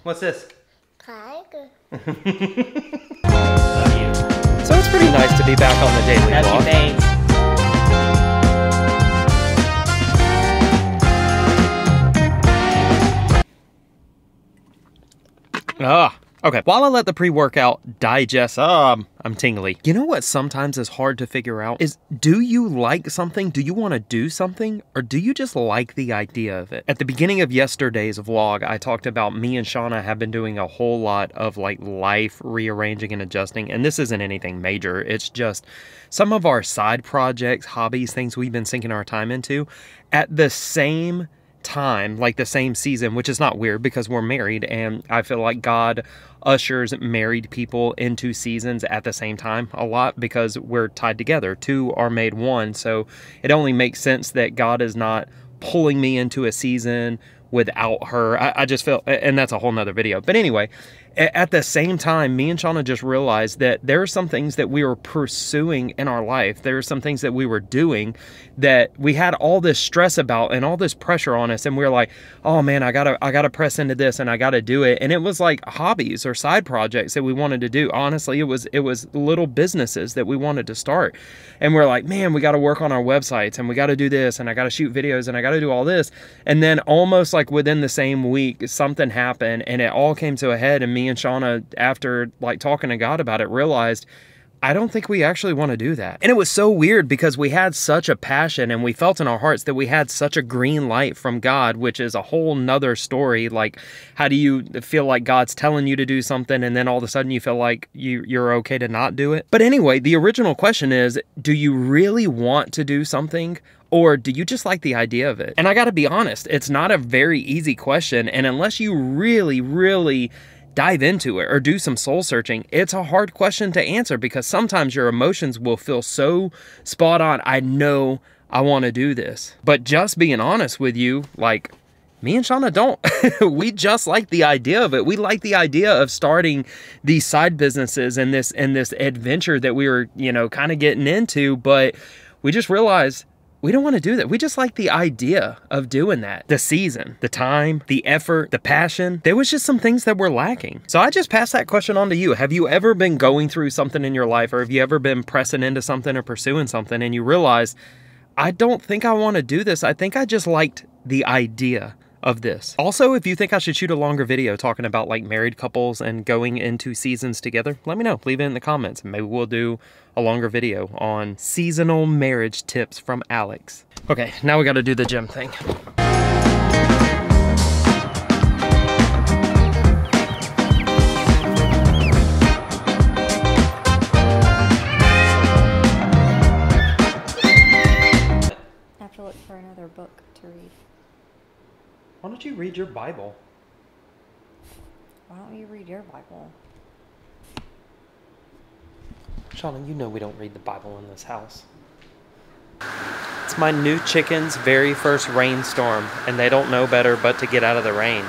What's this? Tiger. So it's pretty nice to be back on the daily Love vlog. you, babes. Okay. While I let the pre-workout digest, I'm tingly. You know what sometimes is hard to figure out is, do you like something? Do you want to do something? Or do you just like the idea of it? At the beginning of yesterday's vlog, I talked about me and Shauna have been doing a whole lot of like life rearranging and adjusting. And this isn't anything major. It's just some of our side projects, hobbies, things we've been sinking our time into at the same time, like the same season, which is not weird because we're married, and I feel like God ushers married people into seasons at the same time a lot because we're tied together. Two are made one, so it only makes sense that God is not pulling me into a season without her. I just feel, and that's a whole nother video. But anyway, at the same time, me and Shauna just realized that there are some things that we were pursuing in our life. There are some things that we were doing that we had all this stress about and all this pressure on us. And we were like, oh man, I gotta press into this and I gotta do it. And it was like hobbies or side projects that we wanted to do. Honestly, it was little businesses that we wanted to start. And we're like, man, we gotta work on our websites and we gotta do this and I gotta shoot videos and I gotta do all this. And then almost like within the same week, something happened and it all came to a head. And me and Shauna, after like talking to God about it, realized I don't think we actually want to do that. And it was so weird because we had such a passion and we felt in our hearts that we had such a green light from God, which is a whole nother story. Like, how do you feel like God's telling you to do something and then all of a sudden you feel like you're okay to not do it? But anyway, the original question is, do you really want to do something? Or do you just like the idea of it? And I gotta be honest, it's not a very easy question. And unless you really, really dive into it or do some soul searching, it's a hard question to answer because sometimes your emotions will feel so spot on. I know I want to do this. But just being honest with you, like, me and Shauna don't. We just like the idea of it. We like the idea of starting these side businesses and this adventure that we were, you know, kind of getting into, but we just realized we don't want to do that. We just like the idea of doing that. The season, the time, the effort, the passion. There was just some things that were lacking. So I just passed that question on to you. Have you ever been going through something in your life, or have you ever been pressing into something or pursuing something and you realize, I don't think I want to do this. I think I just liked the idea of this. Also, if you think I should shoot a longer video talking about like married couples and going into seasons together, let me know. Leave it in the comments and maybe we'll do a longer video on seasonal marriage tips from Alex. Okay, now we got to do the gym thing. I have to look for another book to read. Why don't you read your Bible? Why don't you read your Bible? Shauna, you know we don't read the Bible in this house. It's my new chicken's very first rainstorm, and they don't know better but to get out of the rain.